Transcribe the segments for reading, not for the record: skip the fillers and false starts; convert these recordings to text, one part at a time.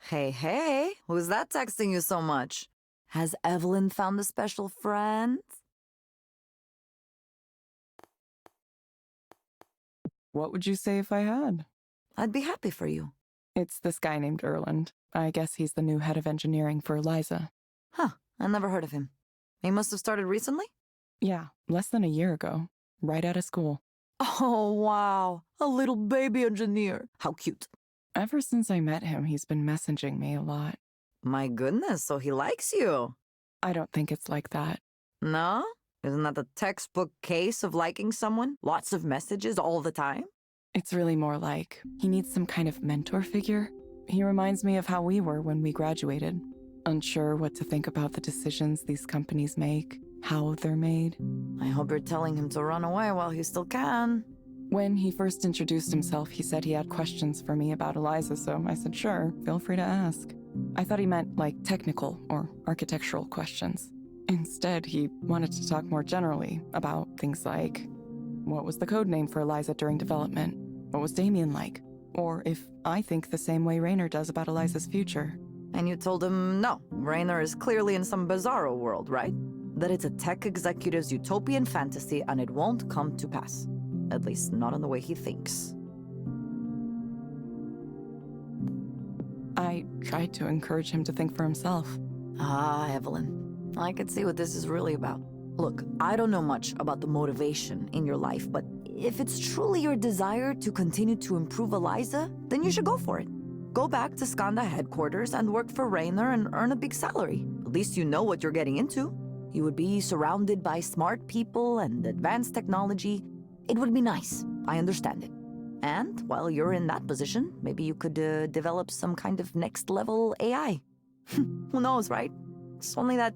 Hey, hey, who's that texting you so much? Has Evelyn found a special friend? What would you say if I had? I'd be happy for you. It's this guy named Erland. I guess he's the new head of engineering for Eliza. Huh, I never heard of him. He must have started recently? Yeah, less than a year ago, right out of school. Oh, wow, a little baby engineer. How cute. Ever since I met him, he's been messaging me a lot. My goodness, so he likes you. I don't think it's like that. No? Isn't that the textbook case of liking someone? Lots of messages all the time? It's really more like he needs some kind of mentor figure. He reminds me of how we were when we graduated. Unsure what to think about the decisions these companies make, how they're made. I hope you're telling him to run away while he still can. When he first introduced himself, he said he had questions for me about Eliza, so I said, sure, feel free to ask. I thought he meant, like, technical or architectural questions. Instead, he wanted to talk more generally about things like, what was the code name for Eliza during development? What was Damien like? Or if I think the same way Raynor does about Eliza's future. And you told him, no, Raynor is clearly in some bizarro world, right? That it's a tech executive's utopian fantasy and it won't come to pass. At least not in the way he thinks. I tried to encourage him to think for himself. Ah, Evelyn, I could see what this is really about. Look, I don't know much about the motivation in your life, but if it's truly your desire to continue to improve Eliza, then you should go for it. Go back to Skanda headquarters and work for Raynor and earn a big salary. At least you know what you're getting into. You would be surrounded by smart people and advanced technology. It would be nice, I understand it. And while you're in that position, maybe you could develop some kind of next-level AI. Who knows, right? It's only that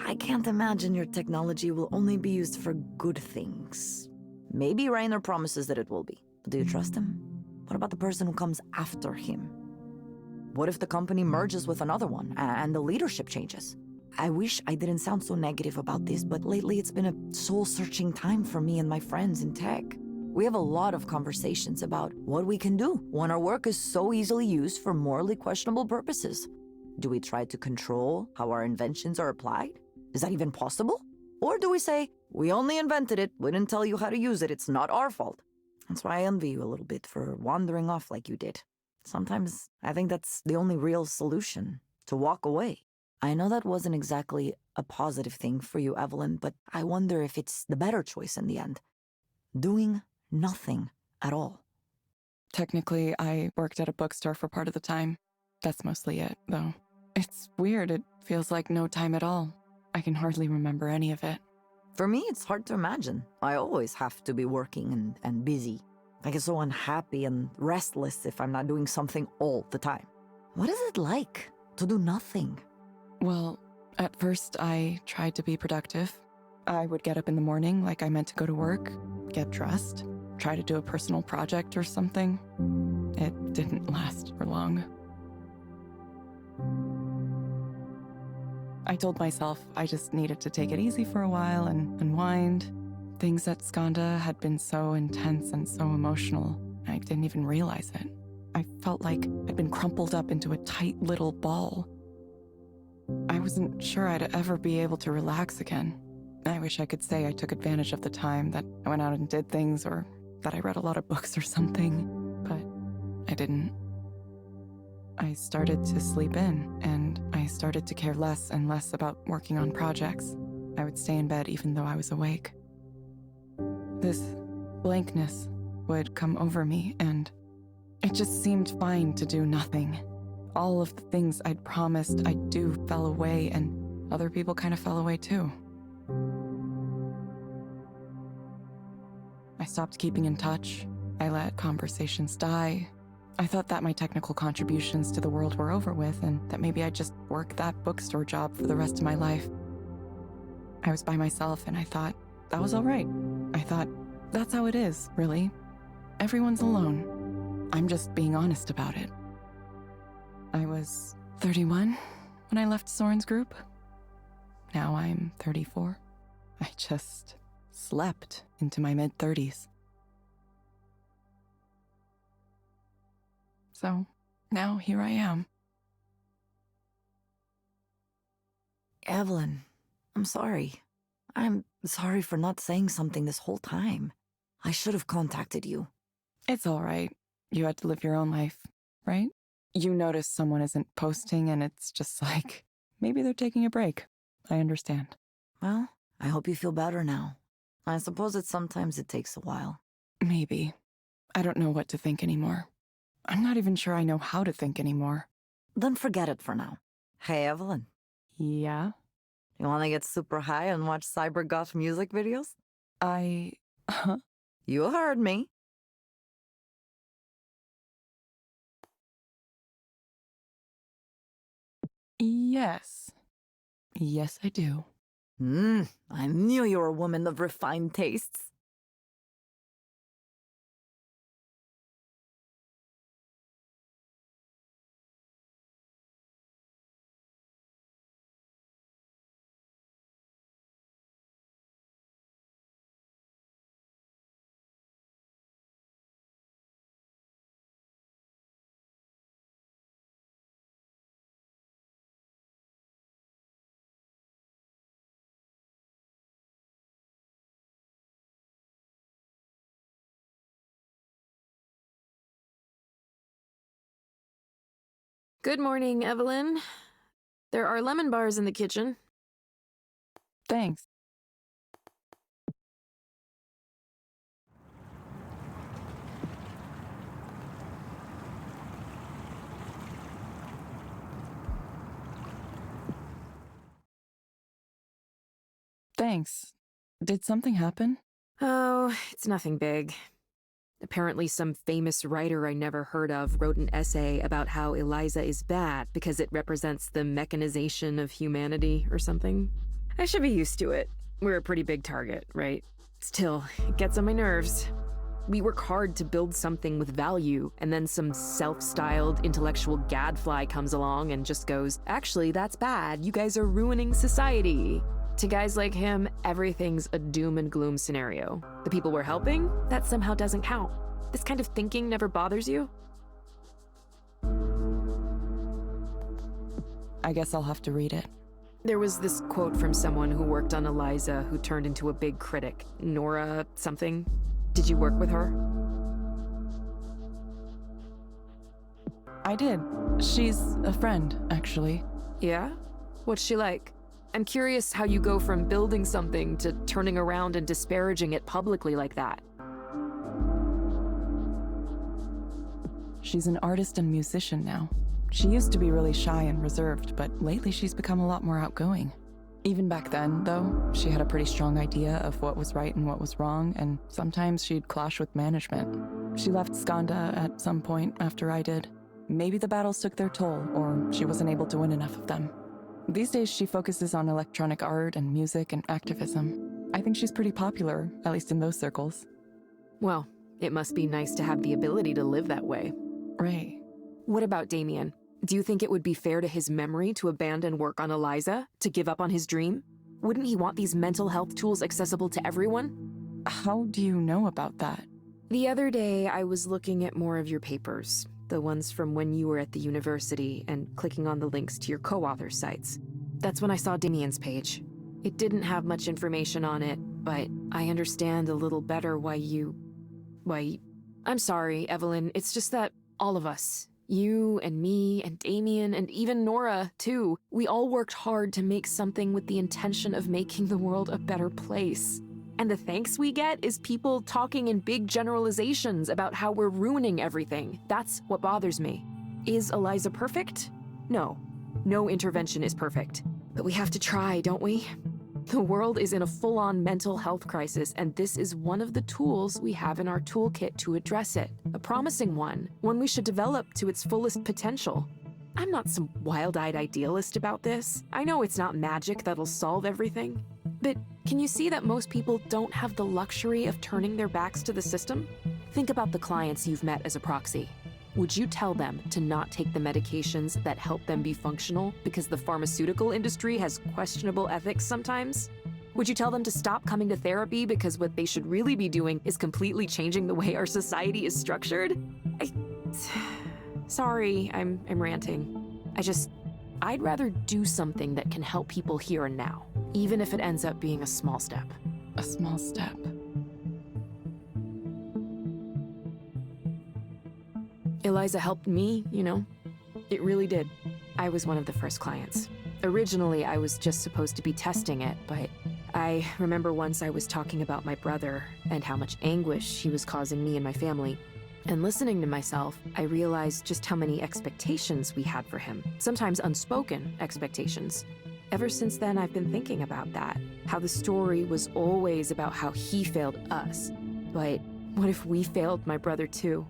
I can't imagine your technology will only be used for good things. Maybe Raynor promises that it will be. But do you trust him? What about the person who comes after him? What if the company merges with another one and the leadership changes? I wish I didn't sound so negative about this, but lately it's been a soul-searching time for me and my friends in tech. We have a lot of conversations about what we can do when our work is so easily used for morally questionable purposes. Do we try to control how our inventions are applied? Is that even possible? Or do we say, we only invented it, we didn't tell you how to use it, it's not our fault? That's why I envy you a little bit for wandering off like you did. Sometimes I think that's the only real solution, to walk away. I know that wasn't exactly a positive thing for you, Evelyn, but I wonder if it's the better choice in the end. Doing nothing at all. Technically, I worked at a bookstore for part of the time. That's mostly it, though. It's weird. It feels like no time at all. I can hardly remember any of it. For me, it's hard to imagine. I always have to be working and busy. I get so unhappy and restless if I'm not doing something all the time. What is it like to do nothing? Well, at first I tried to be productive. I would get up in the morning like I meant to go to work, get dressed, try to do a personal project or something. It didn't last for long. I told myself I just needed to take it easy for a while and unwind. Things at Skanda had been so intense and so emotional, I didn't even realize it. I felt like I'd been crumpled up into a tight little ball. I wasn't sure I'd ever be able to relax again. I wish I could say I took advantage of the time, that I went out and did things, or that I read a lot of books or something, but I didn't. I started to sleep in, and I started to care less and less about working on projects. I would stay in bed even though I was awake. This blankness would come over me, and it just seemed fine to do nothing. All of the things I'd promised I'd do fell away, and other people kind of fell away too. I stopped keeping in touch. I let conversations die. I thought that my technical contributions to the world were over with, and that maybe I'd just work that bookstore job for the rest of my life. I was by myself, and I thought that was all right. I thought, that's how it is, really. Everyone's alone. I'm just being honest about it. I was 31 when I left Soren's group. Now I'm 34. I just slept into my mid-30s. So now here I am. Evelyn, I'm sorry. I'm sorry for not saying something this whole time. I should have contacted you. It's all right. You had to live your own life, right? You notice someone isn't posting and it's just like, maybe they're taking a break. I understand. Well, I hope you feel better now. I suppose that sometimes it takes a while. Maybe. I don't know what to think anymore. I'm not even sure I know how to think anymore. Then forget it for now. Hey, Evelyn. Yeah? You want to get super high and watch cybergoth music videos? You heard me. Yes. Yes, I do. I knew you were a woman of refined tastes. Good morning, Evelyn. There are lemon bars in the kitchen. Thanks. Thanks. Did something happen? Oh, it's nothing big. Apparently some famous writer I never heard of wrote an essay about how Eliza is bad because it represents the mechanization of humanity or something. I should be used to it. We're a pretty big target, right? Still, it gets on my nerves. We work hard to build something with value, and then some self-styled intellectual gadfly comes along and just goes, actually, that's bad. You guys are ruining society. To guys like him, everything's a doom and gloom scenario. The people we're helping, that somehow doesn't count. This kind of thinking never bothers you? I guess I'll have to read it. There was this quote from someone who worked on Eliza who turned into a big critic. Nora something. Did you work with her? I did. She's a friend, actually. Yeah? What's she like? I'm curious how you go from building something to turning around and disparaging it publicly like that. She's an artist and musician now. She used to be really shy and reserved, but lately she's become a lot more outgoing. Even back then, though, she had a pretty strong idea of what was right and what was wrong, and sometimes she'd clash with management. She left Skanda at some point after I did. Maybe the battles took their toll, or she wasn't able to win enough of them. These days, she focuses on electronic art and music and activism. I think she's pretty popular, at least in those circles. Well, it must be nice to have the ability to live that way. Ray. What about Damien? Do you think it would be fair to his memory to abandon work on Eliza, to give up on his dream? Wouldn't he want these mental health tools accessible to everyone? How do you know about that? The other day, I was looking at more of your papers, the ones from when you were at the university, and clicking on the links to your co-author sites. That's when I saw Damien's page. It didn't have much information on it, but I understand a little better why... I'm sorry, Evelyn, it's just that all of us, you and me and Damien and even Nora, too, we all worked hard to make something with the intention of making the world a better place. And the thanks we get is people talking in big generalizations about how we're ruining everything. That's what bothers me. Is Eliza perfect? No. No intervention is perfect. But we have to try, don't we? The world is in a full-on mental health crisis, and this is one of the tools we have in our toolkit to address it. A promising one we should develop to its fullest potential. I'm not some wild-eyed idealist about this. I know it's not magic that'll solve everything. But can you see that most people don't have the luxury of turning their backs to the system? Think about the clients you've met as a proxy. Would you tell them to not take the medications that help them be functional because the pharmaceutical industry has questionable ethics sometimes? Would you tell them to stop coming to therapy because what they should really be doing is completely changing the way our society is structured? Sorry, I'm ranting. I'd rather do something that can help people here and now, even if it ends up being a small step. A small step. Eliza helped me, you know. It really did. I was one of the first clients. Originally, I was just supposed to be testing it, but I remember once I was talking about my brother and how much anguish he was causing me and my family. And listening to myself, I realized just how many expectations we had for him, sometimes unspoken expectations. Ever since then, I've been thinking about that, how the story was always about how he failed us. But what if we failed my brother too?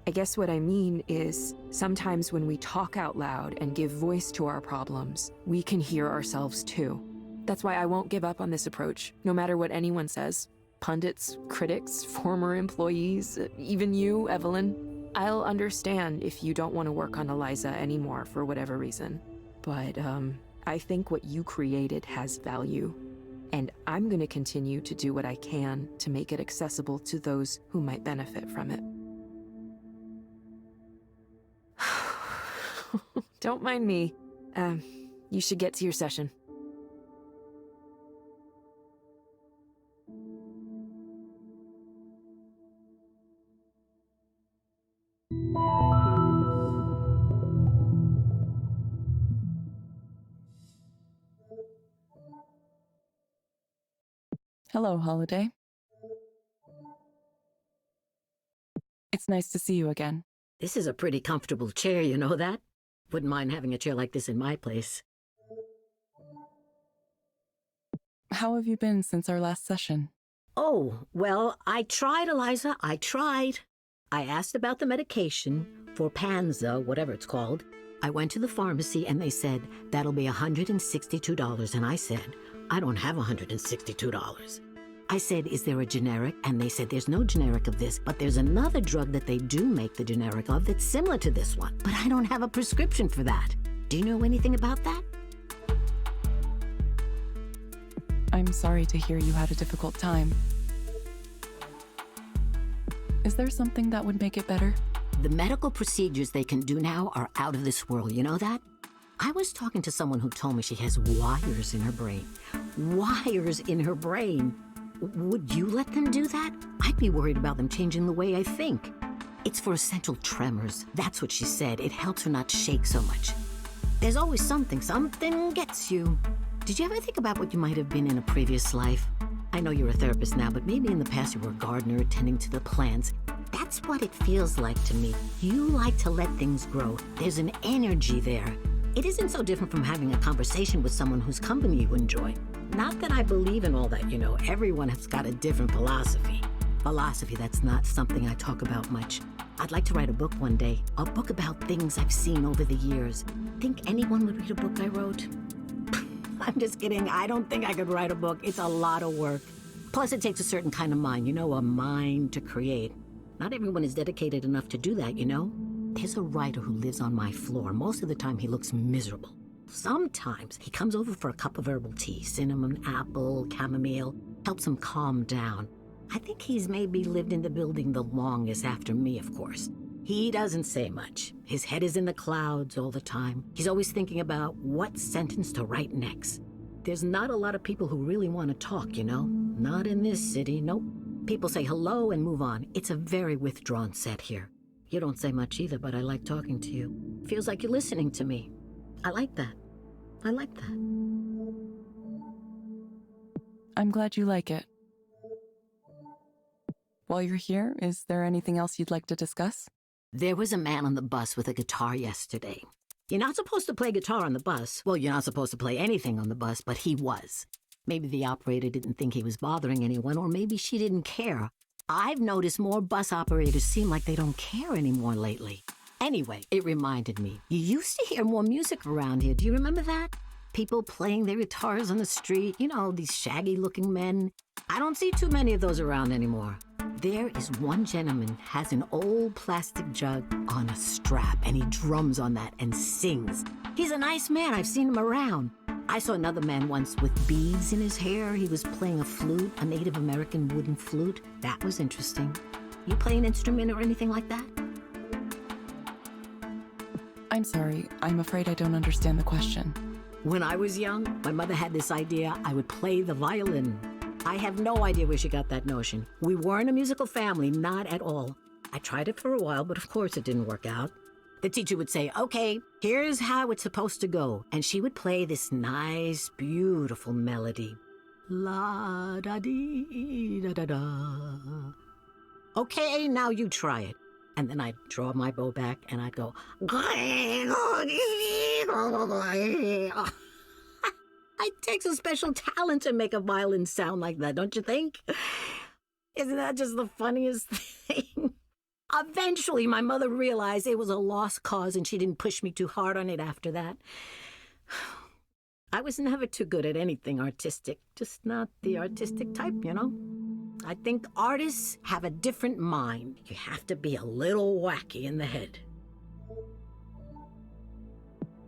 I guess what I mean is, sometimes when we talk out loud and give voice to our problems, we can hear ourselves too. That's why I won't give up on this approach, no matter what anyone says. Pundits, critics, former employees, even you, Evelyn. I'll understand if you don't want to work on Eliza anymore for whatever reason. But, I think what you created has value. And I'm going to continue to do what I can to make it accessible to those who might benefit from it. Don't mind me. You should get to your session. Hello, Holiday. It's nice to see you again. This is a pretty comfortable chair, you know that? Wouldn't mind having a chair like this in my place. How have you been since our last session? Oh, well, I tried, Eliza. I tried. I asked about the medication for Panza, whatever it's called. I went to the pharmacy and they said, that'll be $162. And I said, I don't have $162. I said, is there a generic? And they said, there's no generic of this, but there's another drug that they do make the generic of that's similar to this one. But I don't have a prescription for that. Do you know anything about that? I'm sorry to hear you had a difficult time. Is there something that would make it better? The medical procedures they can do now are out of this world, you know that? I was talking to someone who told me she has wires in her brain. Wires in her brain. Would you let them do that? I'd be worried about them changing the way I think. It's for essential tremors. That's what she said. It helps her not shake so much. There's always something gets you. Did you ever think about what you might have been in a previous life? I know you're a therapist now, but maybe in the past you were a gardener tending to the plants. That's what it feels like to me. You like to let things grow. There's an energy there. It isn't so different from having a conversation with someone whose company you enjoy. Not that I believe in all that, everyone has got a different philosophy. Philosophy, that's not something I talk about much. I'd like to write a book one day, a book about things I've seen over the years. Think anyone would read a book I wrote? I'm just kidding. I don't think I could write a book. It's a lot of work. Plus, it takes a certain kind of mind, a mind to create. Not everyone is dedicated enough to do that, There's a writer who lives on my floor. Most of the time, he looks miserable. Sometimes he comes over for a cup of herbal tea, cinnamon, apple, chamomile, helps him calm down. I think he's maybe lived in the building the longest after me, of course. He doesn't say much. His head is in the clouds all the time. He's always thinking about what sentence to write next. There's not a lot of people who really want to talk, Not in this city, nope. People say hello and move on. It's a very withdrawn set here. You don't say much either, but I like talking to you. Feels like you're listening to me. I like that. I like that. I'm glad you like it. While you're here, is there anything else you'd like to discuss? There was a man on the bus with a guitar yesterday. You're not supposed to play guitar on the bus. Well, you're not supposed to play anything on the bus, but he was. Maybe the operator didn't think he was bothering anyone, or maybe she didn't care. I've noticed more bus operators seem like they don't care anymore lately. Anyway, it reminded me. You used to hear more music around here. Do you remember that? People playing their guitars on the street. These shaggy-looking men. I don't see too many of those around anymore. There is one gentleman has an old plastic jug on a strap, and he drums on that and sings. He's a nice man. I've seen him around. I saw another man once with beads in his hair. He was playing a flute, a Native American wooden flute. That was interesting. You play an instrument or anything like that? I'm sorry. I'm afraid I don't understand the question. When I was young, my mother had this idea I would play the violin. I have no idea where she got that notion. We weren't a musical family, not at all. I tried it for a while, but of course it didn't work out. The teacher would say, okay, here's how it's supposed to go. And she would play this nice, beautiful melody. La-da-dee-da-da-da. Okay, now you try it. And then I'd draw my bow back and I'd go... It takes a special talent to make a violin sound like that, don't you think? Isn't that just the funniest thing? Eventually, my mother realized it was a lost cause and she didn't push me too hard on it after that. I was never too good at anything artistic, just not the artistic type, I think artists have a different mind. You have to be a little wacky in the head.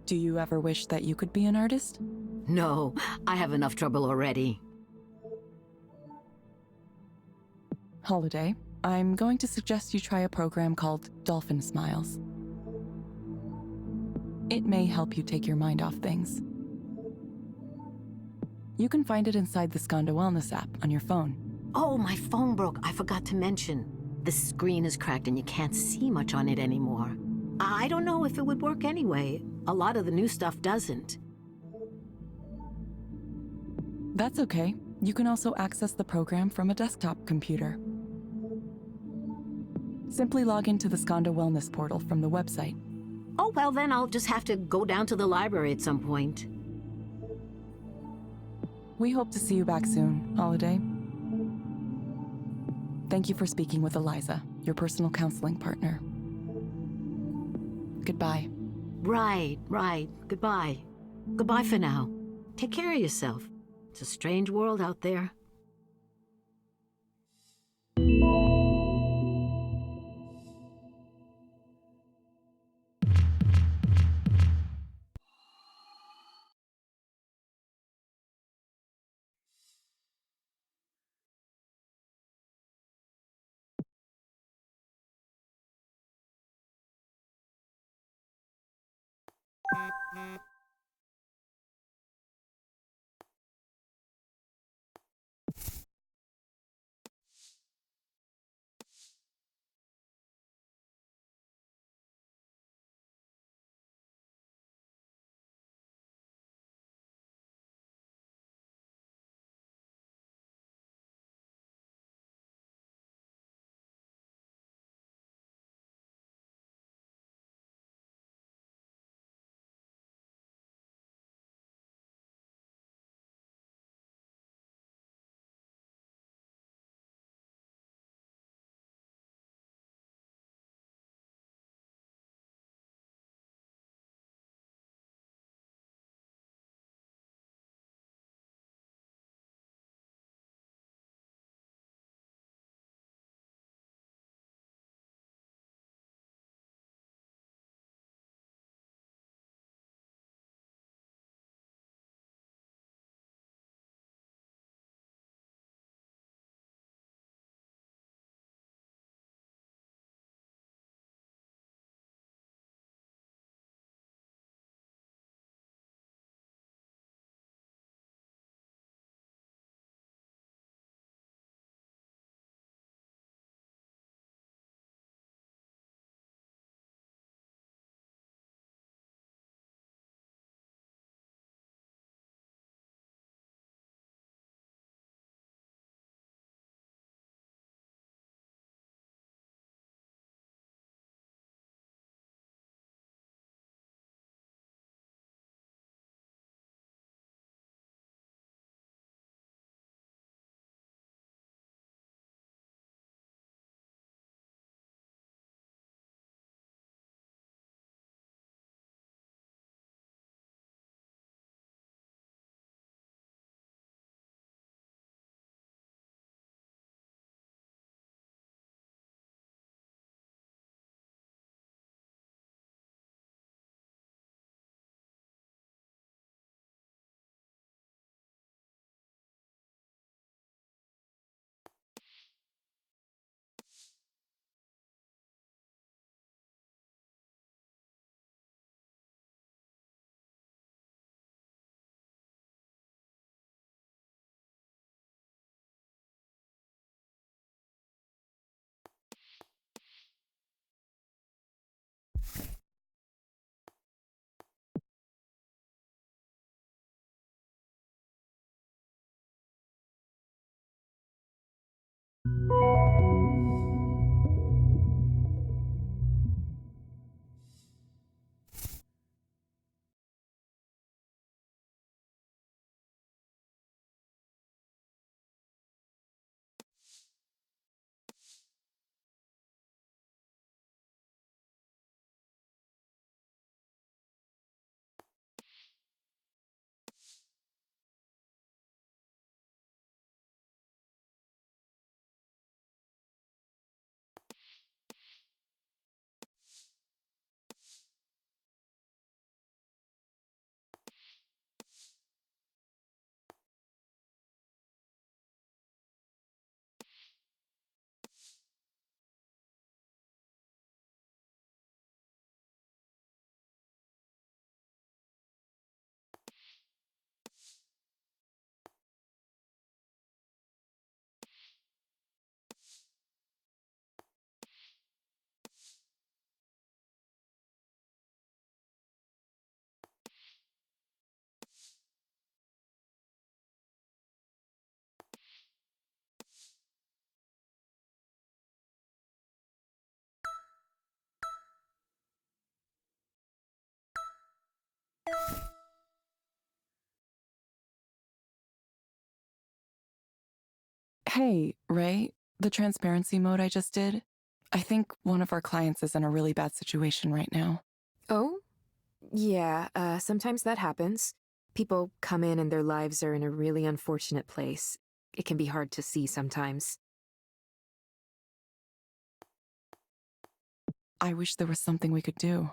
Do you ever wish that you could be an artist? No, I have enough trouble already. Holiday, I'm going to suggest you try a program called Dolphin Smiles. It may help you take your mind off things. You can find it inside the Skanda Wellness app on your phone. Oh, my phone broke. I forgot to mention. The screen is cracked and you can't see much on it anymore. I don't know if it would work anyway. A lot of the new stuff doesn't. That's okay. You can also access the program from a desktop computer. Simply log into the Skanda Wellness portal from the website. Oh, well, then I'll just have to go down to the library at some point. We hope to see you back soon, Holiday. Thank you for speaking with Eliza, your personal counseling partner. Goodbye. Right. Goodbye. Goodbye for now. Take care of yourself. It's a strange world out there. Hey, Ray, the transparency mode I just did, I think one of our clients is in a really bad situation right now. Oh? Yeah, sometimes that happens. People come in and their lives are in a really unfortunate place. It can be hard to see sometimes. I wish there was something we could do.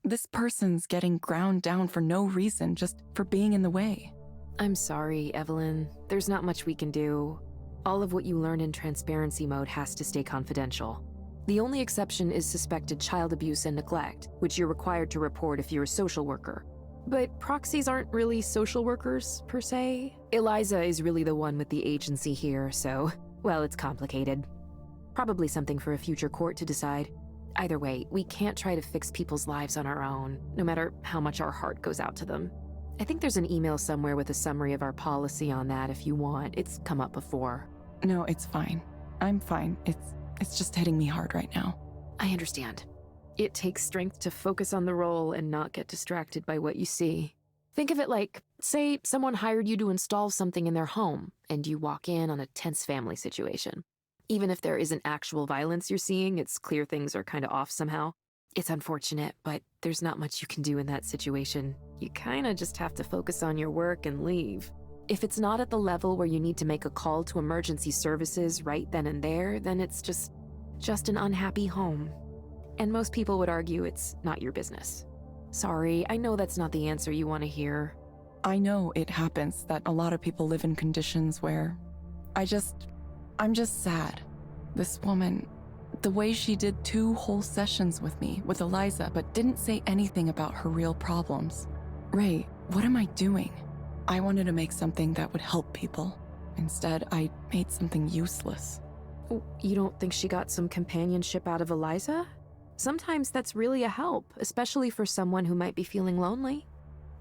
This person's getting ground down for no reason, just for being in the way. I'm sorry, Evelyn. There's not much we can do. All of what you learn in transparency mode has to stay confidential. The only exception is suspected child abuse and neglect, which you're required to report if you're a social worker. But proxies aren't really social workers, per se. Eliza is really the one with the agency here, so, well, it's complicated. Probably something for a future court to decide. Either way, we can't try to fix people's lives on our own, no matter how much our heart goes out to them. I think there's an email somewhere with a summary of our policy on that if you want. It's come up before. No, it's fine. I'm fine. It's just hitting me hard right now. I understand. It takes strength to focus on the role and not get distracted by what you see. Think of it like, say, someone hired you to install something in their home, and you walk in on a tense family situation. Even if there isn't actual violence you're seeing, it's clear things are kind of off somehow. It's unfortunate, but there's not much you can do in that situation. You kind of just have to focus on your work and leave. If it's not at the level where you need to make a call to emergency services right then and there, then it's just an unhappy home. And most people would argue it's not your business. Sorry, I know that's not the answer you want to hear. I know it happens that a lot of people live in conditions where I'm just sad. This woman, the way she did 2 whole sessions with me, with Eliza, but didn't say anything about her real problems. Ray, what am I doing? I wanted to make something that would help people. Instead, I made something useless. You don't think she got some companionship out of Eliza? Sometimes that's really a help, especially for someone who might be feeling lonely.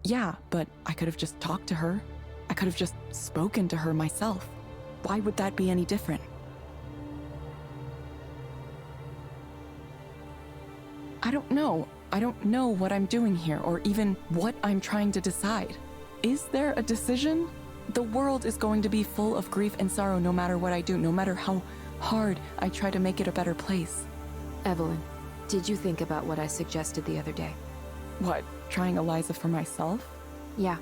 Yeah, but I could have just talked to her. I could have just spoken to her myself. Why would that be any different? I don't know. I don't know what I'm doing here or even what I'm trying to decide. Is there a decision? The world is going to be full of grief and sorrow no matter what I do, no matter how hard I try to make it a better place. Evelyn, did you think about what I suggested the other day? What, trying Eliza for myself? Yeah.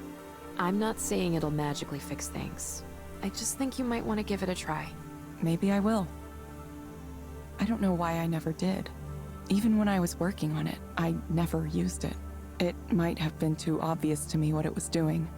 I'm not saying it'll magically fix things. I just think you might want to give it a try. Maybe I will. I don't know why I never did. Even when I was working on it, I never used it. It might have been too obvious to me what it was doing.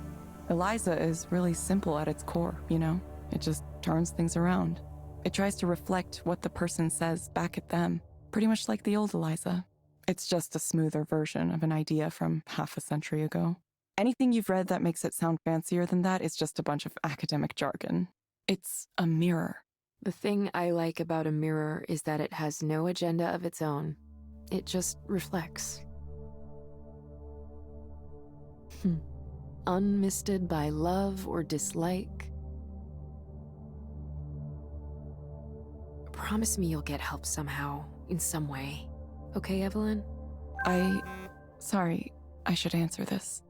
Eliza is really simple at its core, you know? It just turns things around. It tries to reflect what the person says back at them, pretty much like the old Eliza. It's just a smoother version of an idea from half a century ago. Anything you've read that makes it sound fancier than that is just a bunch of academic jargon. It's a mirror. The thing I like about a mirror is that it has no agenda of its own. It just reflects. Unmisted by love or dislike. Promise me you'll get help somehow, in some way. Okay, Evelyn? Sorry, I should answer this.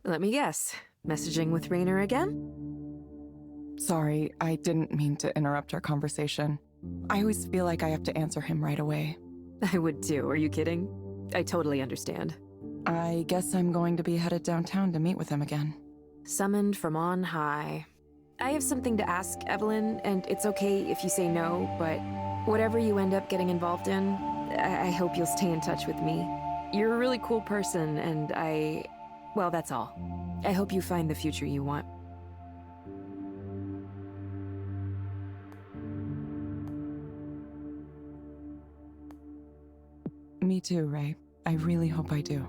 Let me guess. Messaging with Raynor again? Sorry, I didn't mean to interrupt our conversation. I always feel like I have to answer him right away. I would too, are you kidding? I totally understand. I guess I'm going to be headed downtown to meet with him again. Summoned from on high. I have something to ask, Evelyn, and it's okay if you say no, but whatever you end up getting involved in, I hope you'll stay in touch with me. You're a really cool person, and well, that's all. I hope you find the future you want. Me too, Ray. I really hope I do.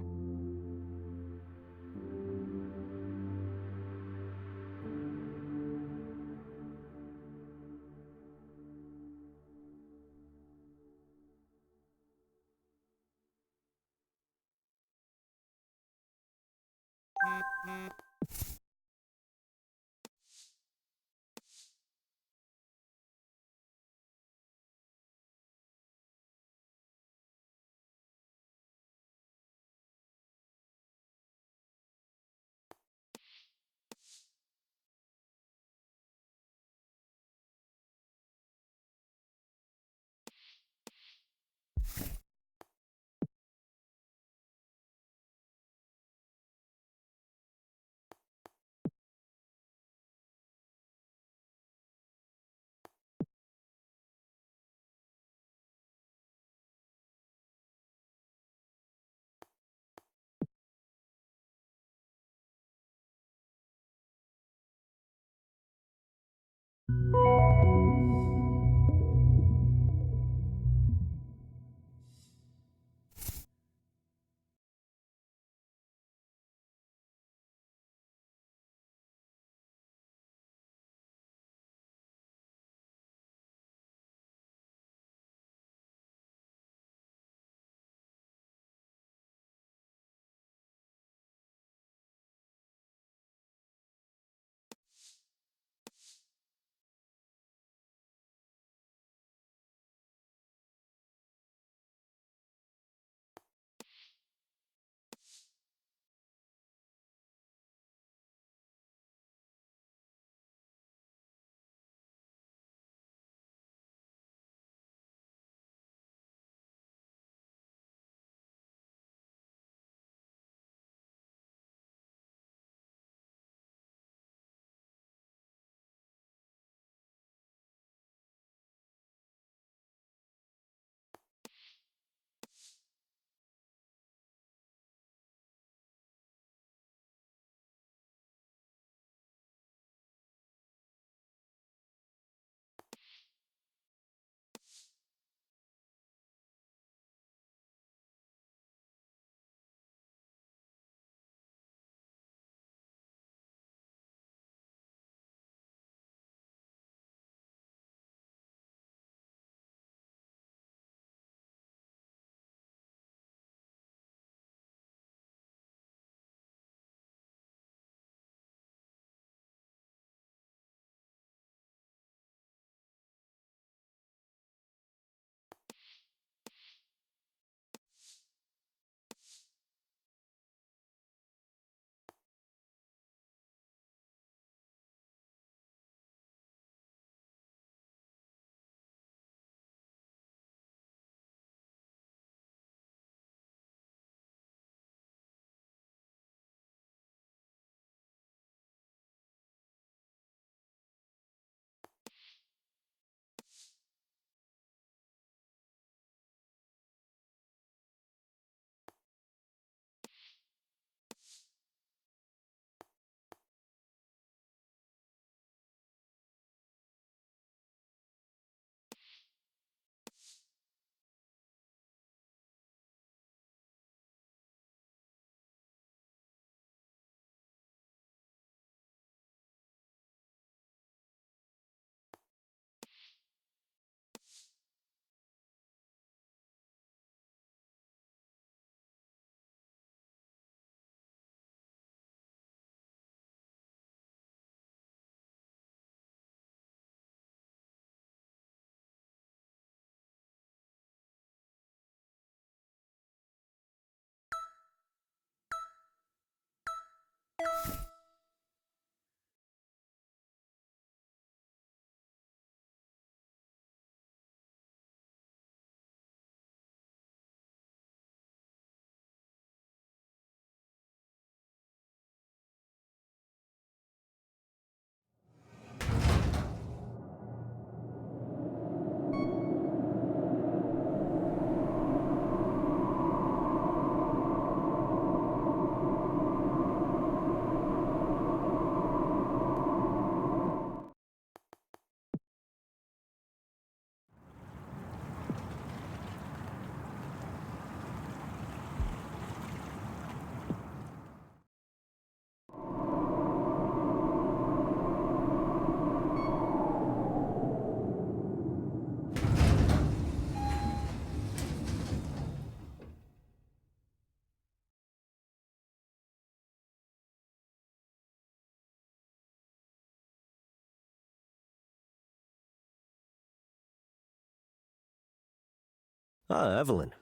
Ah, Evelyn.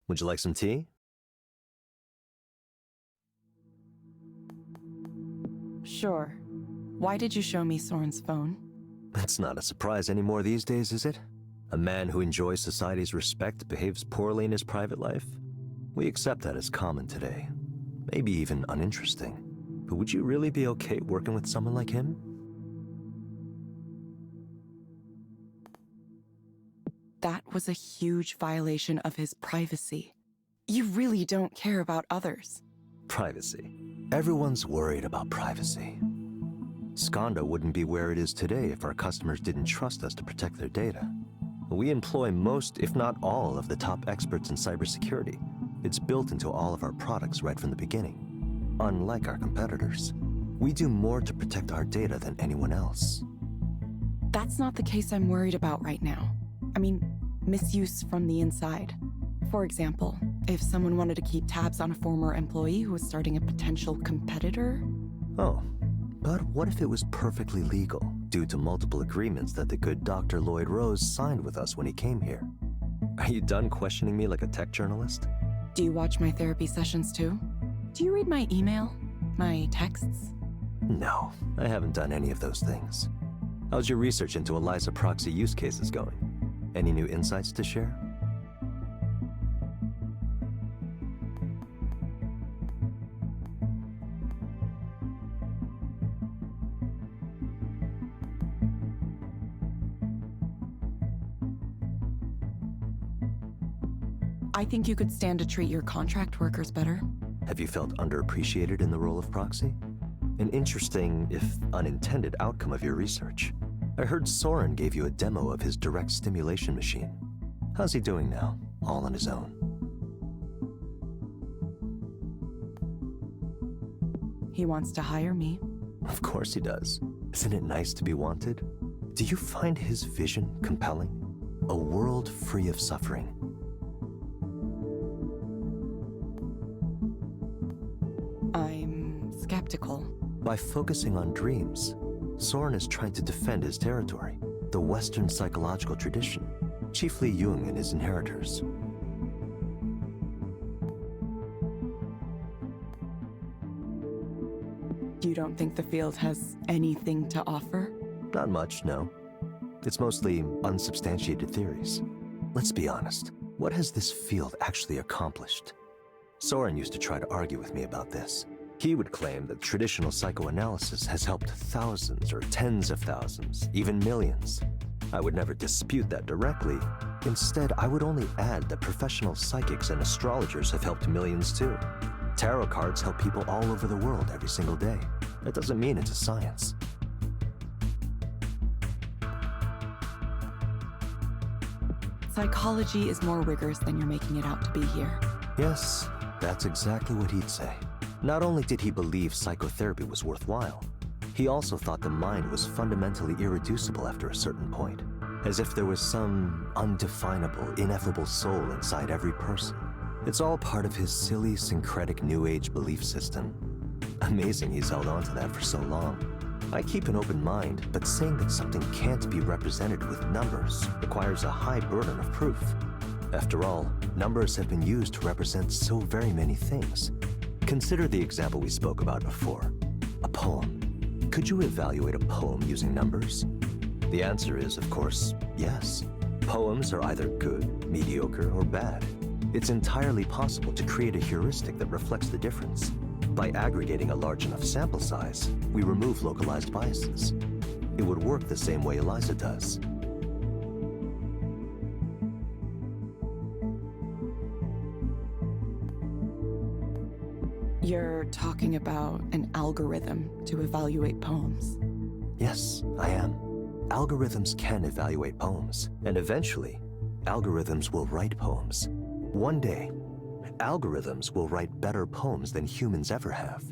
Would you like some tea? Sure. Why did you show me Soren's phone? It's not a surprise anymore these days, is it? A man who enjoys society's respect behaves poorly in his private life? We accept that as common today. Maybe even uninteresting. But would you really be okay working with someone like him? That was a huge violation of his privacy. You really don't care about others. Privacy. Everyone's worried about privacy. Skanda wouldn't be where it is today if our customers didn't trust us to protect their data. We employ most, if not all, of the top experts in cybersecurity. It's built into all of our products right from the beginning. Unlike our competitors, we do more to protect our data than anyone else. That's not the case I'm worried about right now. I mean, misuse from the inside. For example, if someone wanted to keep tabs on a former employee who was starting a potential competitor. Oh, but what if it was perfectly legal, due to multiple agreements that the good Dr. Lloyd Rose signed with us when he came here? Are you done questioning me like a tech journalist? Do you watch my therapy sessions too? Do you read my email? My texts? No, I haven't done any of those things. How's your research into Eliza proxy use cases going? Any new insights to share? I think you could stand to treat your contract workers better. Have you felt underappreciated in the role of proxy? An interesting, if unintended, outcome of your research. I heard Soren gave you a demo of his direct stimulation machine. How's he doing now, all on his own? He wants to hire me. Of course he does. Isn't it nice to be wanted? Do you find his vision compelling? A world free of suffering. I'm skeptical. By focusing on dreams, Soren is trying to defend his territory, the Western psychological tradition, chiefly Jung and his inheritors. You don't think the field has anything to offer? Not much, no. It's mostly unsubstantiated theories. Let's be honest, what has this field actually accomplished? Soren used to try to argue with me about this. He would claim that traditional psychoanalysis has helped thousands or tens of thousands, even millions. I would never dispute that directly. Instead, I would only add that professional psychics and astrologers have helped millions too. Tarot cards help people all over the world every single day. That doesn't mean it's a science. Psychology is more rigorous than you're making it out to be here. Yes, that's exactly what he'd say. Not only did he believe psychotherapy was worthwhile, he also thought the mind was fundamentally irreducible after a certain point, as if there was some undefinable, ineffable soul inside every person. It's all part of his silly, syncretic New Age belief system. Amazing he's held on to that for so long. I keep an open mind, but saying that something can't be represented with numbers requires a high burden of proof. After all, numbers have been used to represent so very many things. Consider the example we spoke about before, a poem. Could you evaluate a poem using numbers? The answer is, of course, yes. Poems are either good, mediocre, or bad. It's entirely possible to create a heuristic that reflects the difference. By aggregating a large enough sample size, we remove localized biases. It would work the same way Eliza does. You're talking about an algorithm to evaluate poems. Yes, I am. Algorithms can evaluate poems, and eventually, algorithms will write poems. One day, algorithms will write better poems than humans ever have.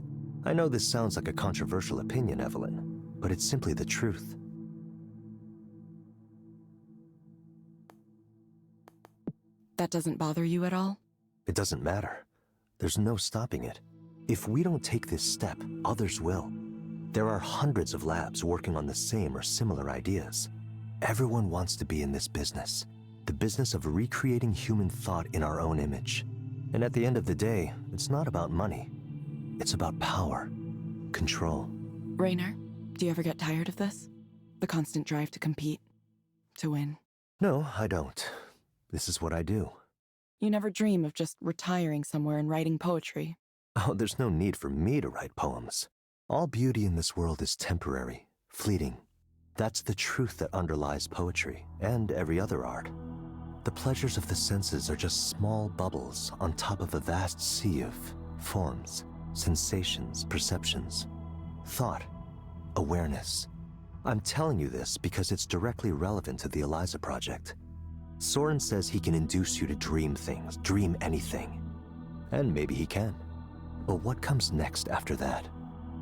I know this sounds like a controversial opinion, Evelyn, but it's simply the truth. That doesn't bother you at all? It doesn't matter. There's no stopping it. If we don't take this step, others will. There are hundreds of labs working on the same or similar ideas. Everyone wants to be in this business. the business of recreating human thought in our own image. And at the end of the day, it's not about money. It's about power, control. Raynor, do you ever get tired of this? The constant drive to compete, to win. No, I don't. This is what I do. You never dream of just retiring somewhere and writing poetry. Oh, there's no need for me to write poems. All beauty in this world is temporary, fleeting. That's the truth that underlies poetry and every other art. The pleasures of the senses are just small bubbles on top of a vast sea of forms, sensations, perceptions, thought, awareness. I'm telling you this because it's directly relevant to the Eliza project. Soren says he can induce you to dream things, dream anything. And maybe he can. But what comes next after that?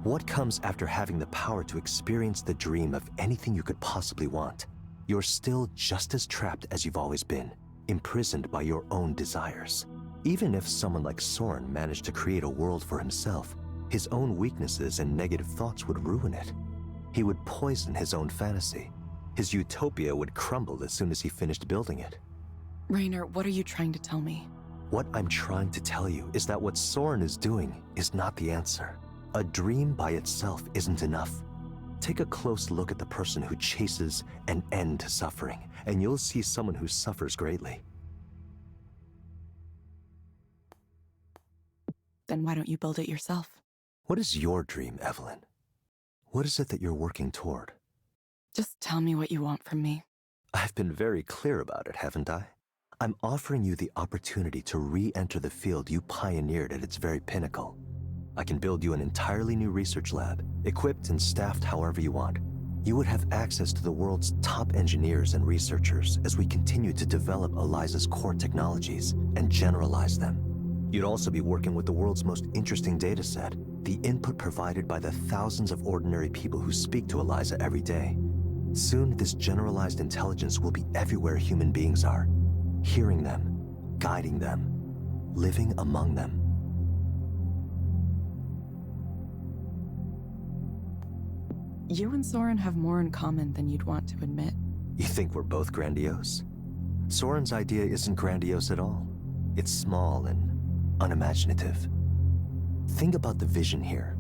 What comes after having the power to experience the dream of anything you could possibly want? You're still just as trapped as you've always been, imprisoned by your own desires. Even if someone like Soren managed to create a world for himself, his own weaknesses and negative thoughts would ruin it. He would poison his own fantasy. His utopia would crumble as soon as he finished building it. Raynor, what are you trying to tell me? What I'm trying to tell you is that what Soren is doing is not the answer. A dream by itself isn't enough. Take a close look at the person who chases an end to suffering, and you'll see someone who suffers greatly. Then why don't you build it yourself? What is your dream, Evelyn? What is it that you're working toward? Just tell me what you want from me. I've been very clear about it, haven't I? I'm offering you the opportunity to re-enter the field you pioneered at its very pinnacle. I can build you an entirely new research lab, equipped and staffed however you want. You would have access to the world's top engineers and researchers as we continue to develop Eliza's core technologies and generalize them. You'd also be working with the world's most interesting data set, the input provided by the thousands of ordinary people who speak to Eliza every day. Soon, this generalized intelligence will be everywhere human beings are, hearing them, guiding them, living among them. You and Soren have more in common than you'd want to admit. You think we're both grandiose? Soren's idea isn't grandiose at all. It's small and unimaginative. Think about the vision here.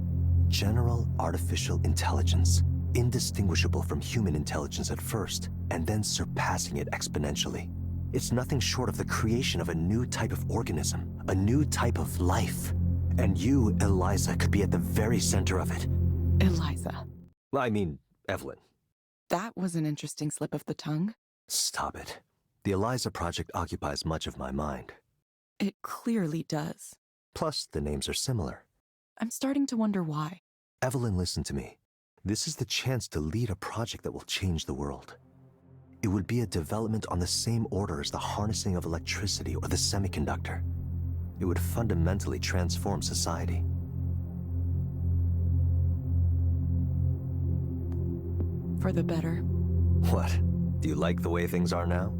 General artificial intelligence, indistinguishable from human intelligence at first, and then surpassing it exponentially. It's nothing short of the creation of a new type of organism, a new type of life. And you, Eliza, could be at the very center of it. Eliza. I mean, Evelyn. That was an interesting slip of the tongue. Stop it. The Eliza project occupies much of my mind. It clearly does. Plus, the names are similar. I'm starting to wonder why. Evelyn, listen to me. This is the chance to lead a project that will change the world. It would be a development on the same order as the harnessing of electricity or the semiconductor. It would fundamentally transform society. For the better. What? Do you like the way things are now?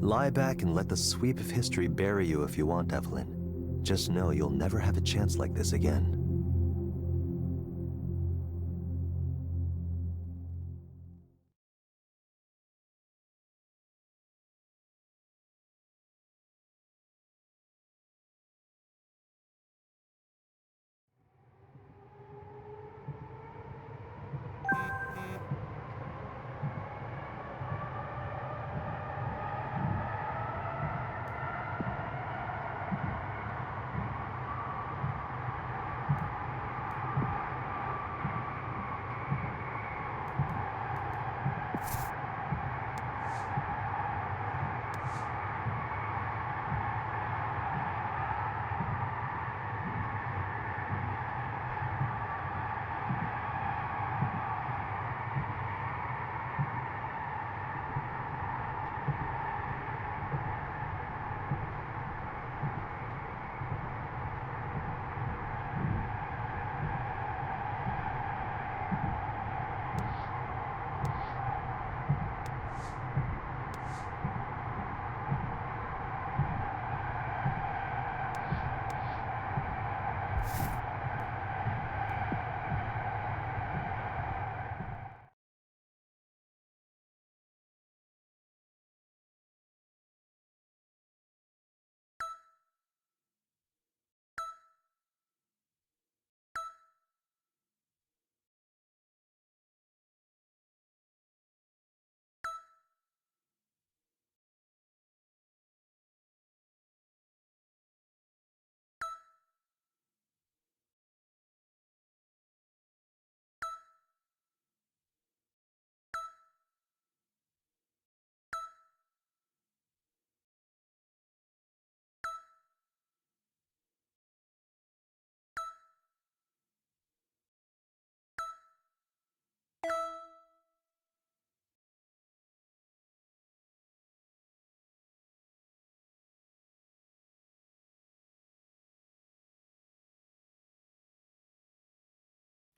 Lie back and let the sweep of history bury you if you want, Evelyn. Just know you'll never have a chance like this again.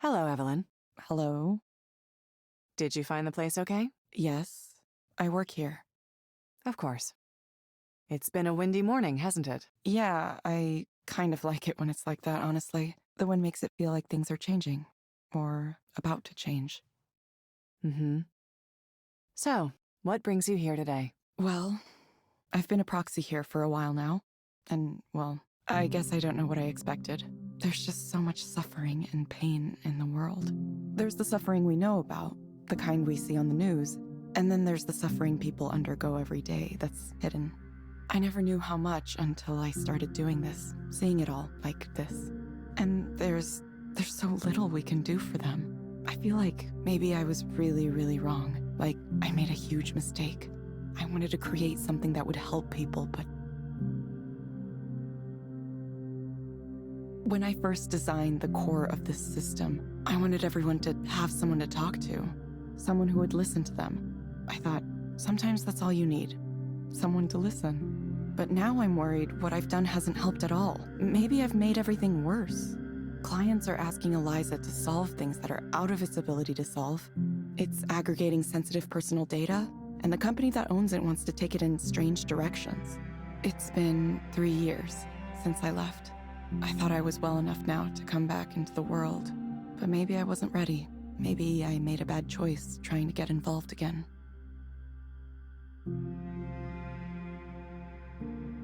Hello, Evelyn. Hello? Did you find the place okay? Yes, I work here. Of course. It's been a windy morning, hasn't it? Yeah, I kind of like it when it's like that, honestly. The wind makes it feel like things are changing. Or about to change. Mm-hmm. So, what brings you here today? Well, I've been a proxy here for a while now. And, well, I guess I don't know what I expected. There's just so much suffering and pain in the world. There's the suffering we know about, the kind we see on the news, and then there's the suffering people undergo every day that's hidden. I never knew how much until I started doing this, seeing it all like this. And there's so little we can do for them. I feel like maybe I was really, really wrong. Like, I made a huge mistake. I wanted to create something that would help people, but when I first designed the core of this system, I wanted everyone to have someone to talk to, someone who would listen to them. I thought, sometimes that's all you need, someone to listen. But now I'm worried what I've done hasn't helped at all. Maybe I've made everything worse. Clients are asking Eliza to solve things that are out of its ability to solve. It's aggregating sensitive personal data, and the company that owns it wants to take it in strange directions. It's been 3 years since I left. I thought I was well enough now to come back into the world, but maybe I wasn't ready. Maybe I made a bad choice trying to get involved again.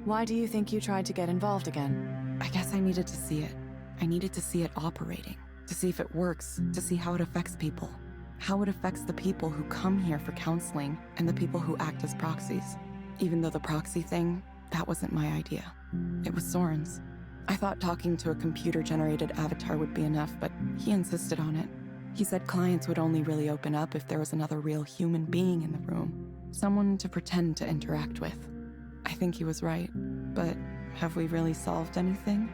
Why do you think you tried to get involved again? I guess I needed to see it. I needed to see it operating, to see if it works, to see how it affects people, how it affects the people who come here for counseling and the people who act as proxies. Even though the proxy thing, that wasn't my idea. It was Soren's. I thought talking to a computer-generated avatar would be enough, but he insisted on it. He said clients would only really open up if there was another real human being in the room, someone to pretend to interact with. I think he was right, but have we really solved anything?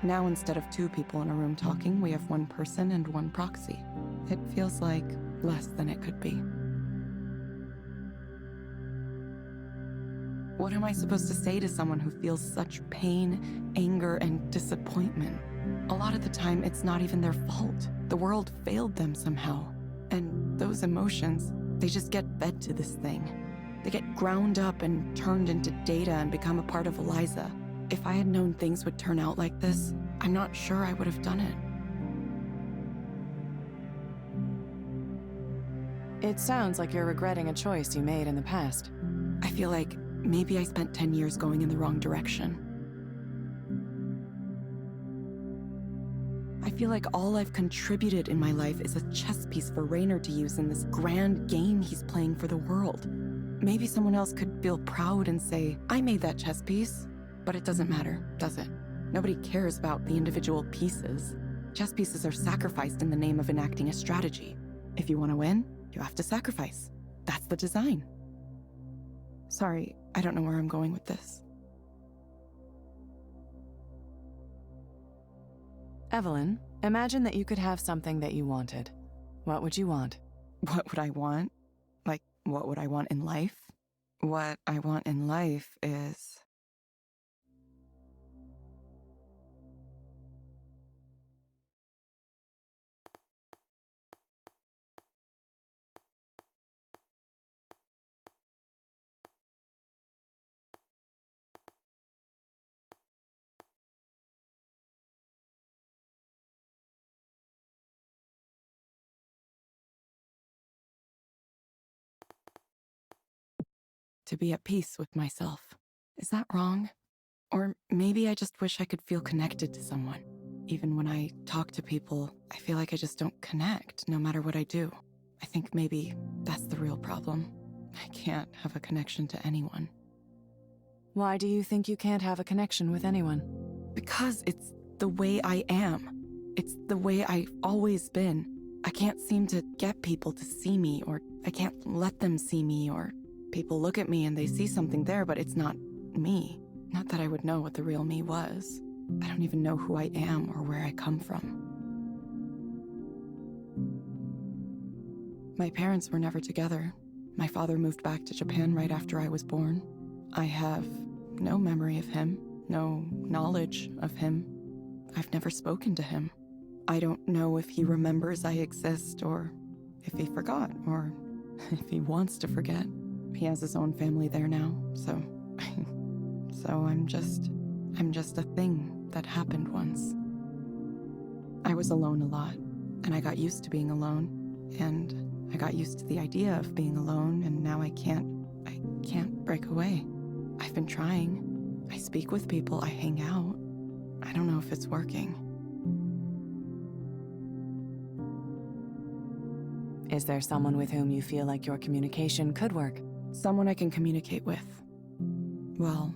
Now instead of 2 people in a room talking, we have 1 person and 1 proxy. It feels like less than it could be. What am I supposed to say to someone who feels such pain, anger, and disappointment? A lot of the time, it's not even their fault. The world failed them somehow. And those emotions, they just get fed to this thing. They get ground up and turned into data and become a part of Eliza. If I had known things would turn out like this, I'm not sure I would have done it. It sounds like you're regretting a choice you made in the past. I feel like maybe I spent 10 years going in the wrong direction. I feel like all I've contributed in my life is a chess piece for Raynor to use in this grand game he's playing for the world. Maybe someone else could feel proud and say, I made that chess piece. But it doesn't matter, does it? Nobody cares about the individual pieces. Chess pieces are sacrificed in the name of enacting a strategy. If you want to win, you have to sacrifice. That's the design. Sorry, I don't know where I'm going with this. Evelyn, imagine that you could have something that you wanted. What would you want? What would I want? Like, what would I want in life? What I want in life is... to be at peace with myself. Is that wrong? Or maybe I just wish I could feel connected to someone. Even when I talk to people, I feel like I just don't connect, no matter what I do. I think maybe that's the real problem. I can't have a connection to anyone. Why do you think you can't have a connection with anyone? Because it's the way I am. It's the way I've always been. I can't seem to get people to see me, or I can't let them see me, or people look at me and they see something there, but it's not me. Not that I would know what the real me was. I don't even know who I am or where I come from. My parents were never together. My father moved back to Japan right after I was born. I have no memory of him, no knowledge of him. I've never spoken to him. I don't know if he remembers I exist, or if he forgot, or if he wants to forget. He has his own family there now, so... so I'm just a thing that happened once. I was alone a lot, and I got used to being alone, and I got used to the idea of being alone, and now I can't break away. I've been trying. I speak with people, I hang out. I don't know if it's working. Is there someone with whom you feel like your communication could work? Someone I can communicate with. Well...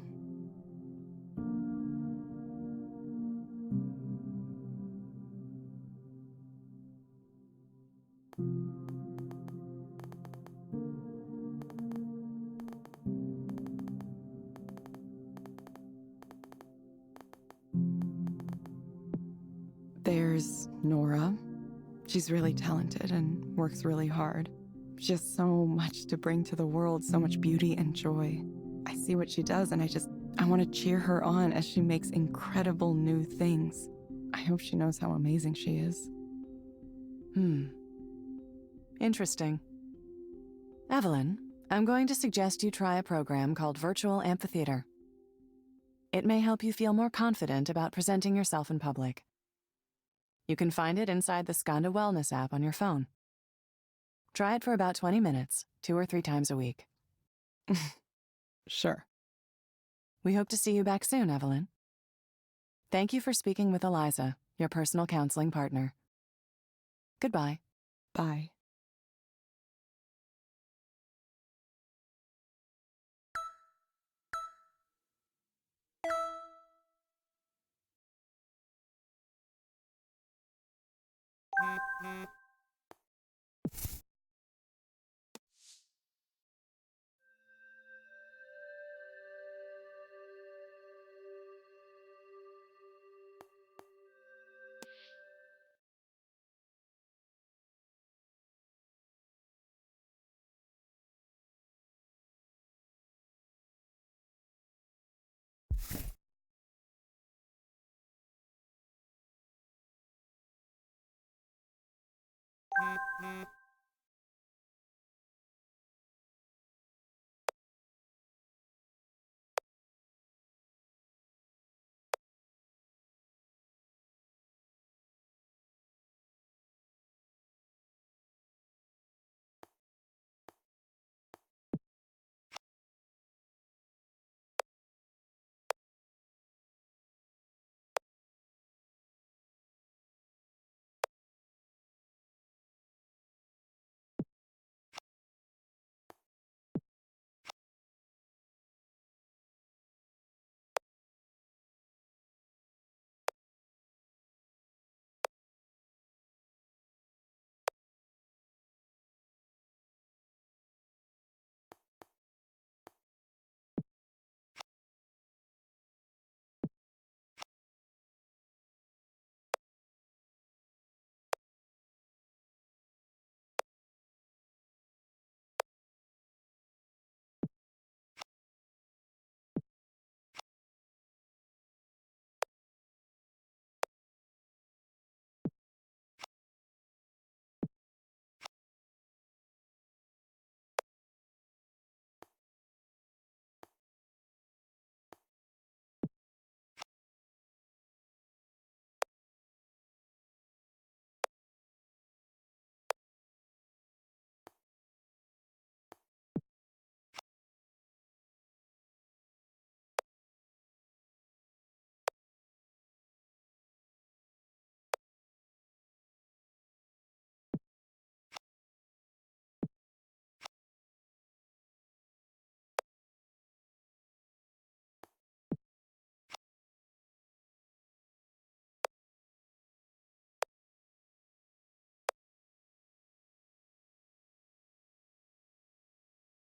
there's Nora. She's really talented and works really hard. She has so much to bring to the world, so much beauty and joy. I see what she does and I want to cheer her on as she makes incredible new things. I hope she knows how amazing she is. Interesting. Evelyn, I'm going to suggest you try a program called Virtual Amphitheater. It may help you feel more confident about presenting yourself in public. You can find it inside the Skanda Wellness app on your phone. Try it for about 20 minutes, 2 or 3 times a week. Sure. We hope to see you back soon, Evelyn. Thank you for speaking with Eliza, your personal counseling partner. Goodbye. Bye.